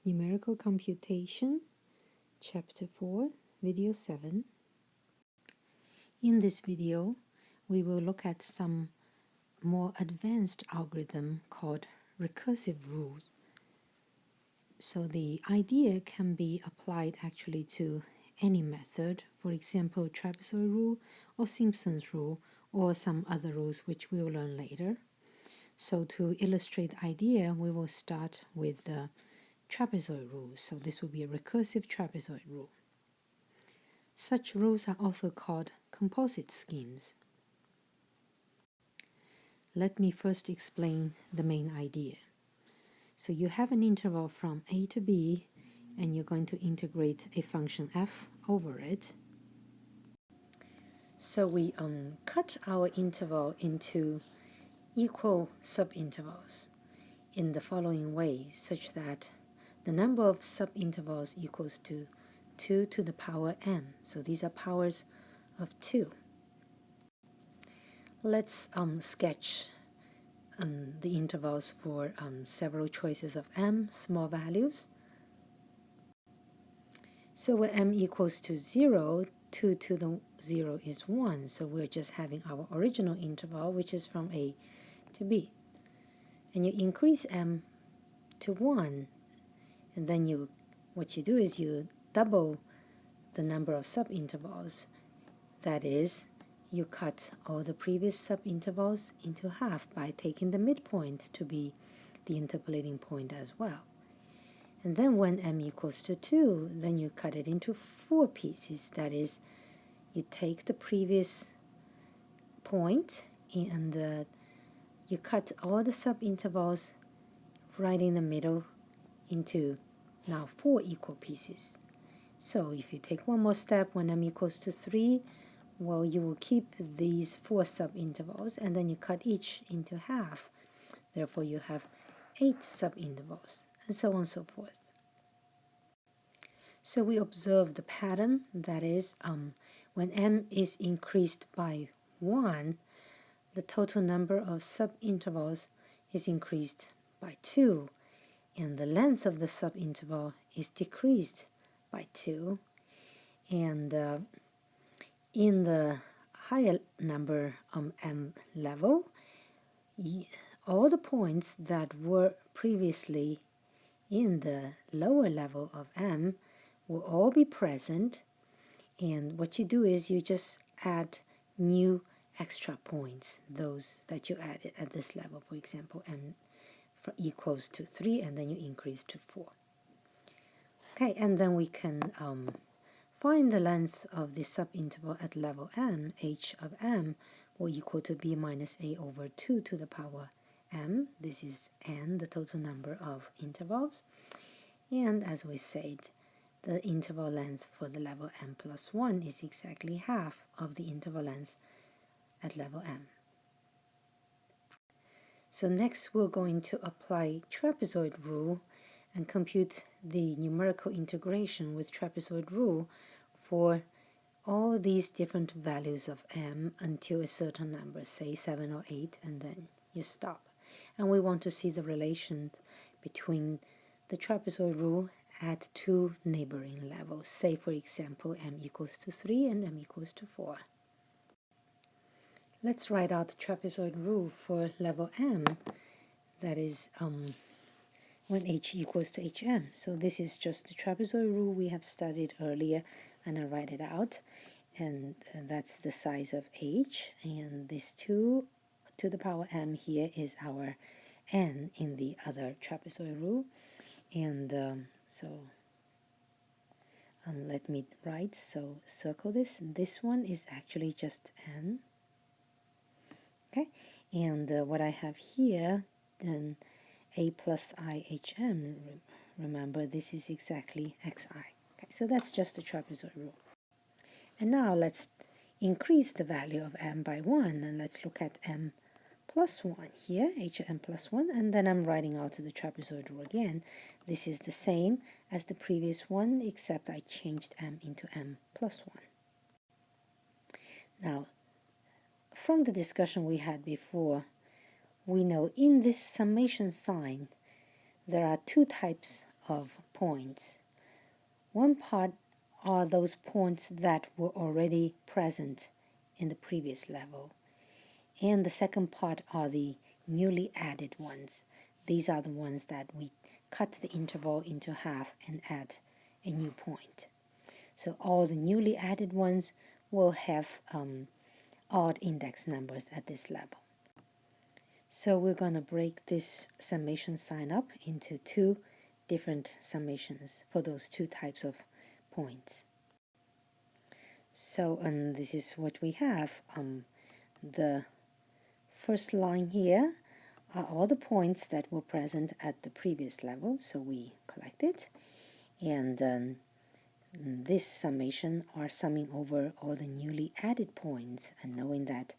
Numerical Computation, Chapter 4, Video 7. In this video, we will look at some more advanced algorithm called recursive rules. So the idea can be applied actually to any method, for example, Trapezoid rule or Simpson's rule or some other rules which we will learn later. So to illustrate the idea, we will start with the trapezoid rule. So this will be a recursive trapezoid rule. Such rules are also called composite schemes. Let me first explain the main idea. So you have an interval from a to b, and you're going to integrate a function f over it. So we cut our interval into equal subintervals in the following way, such that the number of subintervals equals to 2 to the power m. So these are powers of 2. Let's sketch the intervals for several choices of m, small values. So when m equals to 0, 2 to the 0 is 1. So we're just having our original interval, which is from a to b. And you increase m to 1, and then what you do is you double the number of subintervals. That is, you cut all the previous subintervals into half by taking the midpoint to be the interpolating point as well. And then when m equals to 2, then you cut it into 4 pieces. That is, you take the previous point and you cut all the subintervals right in the middle into now 4 equal pieces. So if you take one more step, when m equals to 3, well, you will keep these 4 subintervals, and then you cut each into half. Therefore, you have 8 subintervals, and so on and so forth. So we observe the pattern, that is, when m is increased by 1, the total number of subintervals is increased by 2, and the length of the subinterval is decreased by 2. And in the higher number m level, all the points that were previously in the lower level of m will all be present, and what you do is you just add new extra points, those that you added at this level. For example, m equals to 3, and then you increase to 4. Okay, and then we can find the length of the subinterval at level m. H of m will equal to b minus a over 2 to the power m. This is n, the total number of intervals. And as we said, the interval length for the level m plus 1 is exactly half of the interval length at level m. So next we're going to apply trapezoid rule and compute the numerical integration with trapezoid rule for all these different values of m until a certain number, say 7 or 8, and then you stop. And we want to see the relation between the trapezoid rule at 2 neighboring levels, say for example m equals to 3 and m equals to 4. Let's write out the trapezoid rule for level m, that is when h equals to hm. So this is just the trapezoid rule we have studied earlier, and I write it out, and that's the size of h, and this 2 to the power m here is our n in the other trapezoid rule. And let me write, so circle this. This one is actually just n. Okay, and what I have here, then a plus I hm, remember this is exactly xi. Okay, so that's just the trapezoid rule. And now let's increase the value of m by 1, and let's look at m plus 1 here, hm plus 1, and then I'm writing out the trapezoid rule again. This is the same as the previous one, except I changed m into m plus 1. Now, from the discussion we had before, we know in this summation sign there are 2 types of points. One part are those points that were already present in the previous level. And the second part are the newly added ones. These are the ones that we cut the interval into half and add a new point. So all the newly added ones will have odd index numbers at this level. So we're going to break this summation sign up into two different summations for those two types of points. So this is what we have. The first line here are all the points that were present at the previous level, so we collect it. And this summation are summing over all the newly added points and knowing that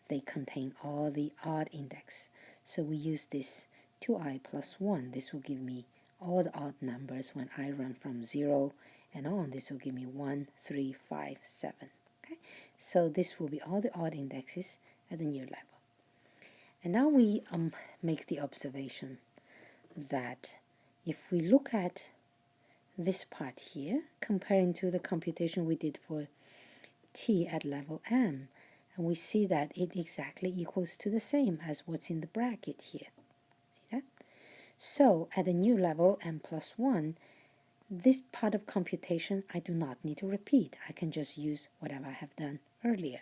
they contain all the odd index. So we use this 2i plus 1. This will give me all the odd numbers when I run from 0 and on. This will give me 1, 3, 5, 7. Okay? So this will be all the odd indexes at the new level. And now we make the observation that if we look at this part here, comparing to the computation we did for t at level m, and we see that it exactly equals to the same as what's in the bracket here. See that? So at the new level m plus 1, this part of computation I do not need to repeat. I can just use whatever I have done earlier.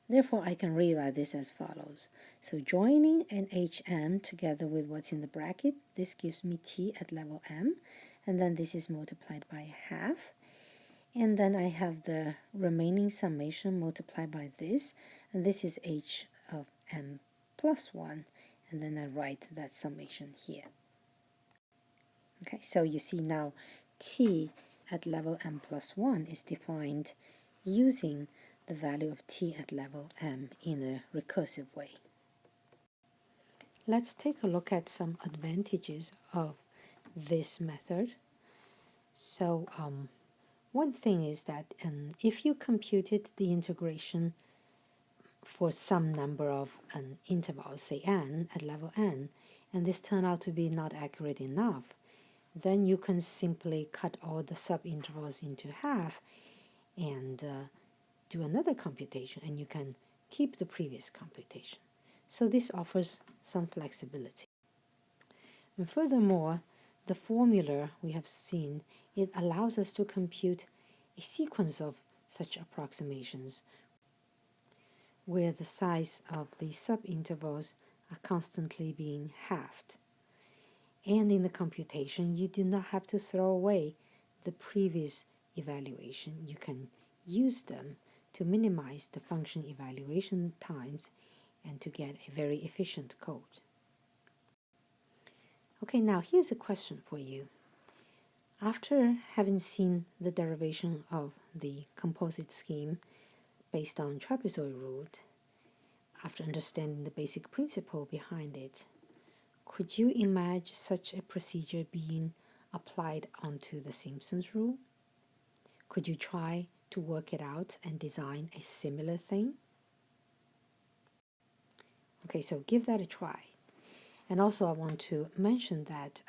Therefore, I can rewrite this as follows. So joining an hm together with what's in the bracket, this gives me t at level m, and then this is multiplied by half. And then I have the remaining summation multiplied by this, and this is h of m plus 1, and then I write that summation here. Okay, so you see now t at level m plus 1 is defined using the value of t at level m in a recursive way. Let's take a look at some advantages of this method. So one thing is that if you computed the integration for some number of intervals, say n, at level n, and this turned out to be not accurate enough, then you can simply cut all the subintervals into half and do another computation, and you can keep the previous computation. So this offers some flexibility. And furthermore, the formula we have seen, it allows us to compute a sequence of such approximations where the size of the subintervals are constantly being halved. And in the computation, you do not have to throw away the previous evaluation. You can use them to minimize the function evaluation times and to get a very efficient code. Okay, now here's a question for you. After having seen the derivation of the composite scheme based on trapezoid rule, after understanding the basic principle behind it, could you imagine such a procedure being applied onto the Simpson's rule? Could you try to work it out and design a similar thing? Okay, so give that a try. And also I want to mention that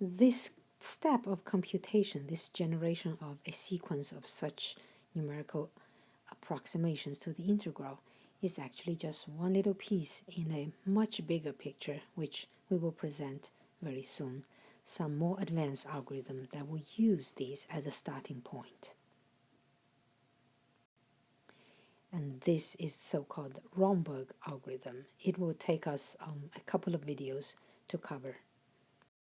this step of computation, this generation of a sequence of such numerical approximations to the integral, is actually just one little piece in a much bigger picture, which we will present very soon, some more advanced algorithm that will use these as a starting point. And this is so-called Romberg algorithm. It will take us a couple of videos to cover.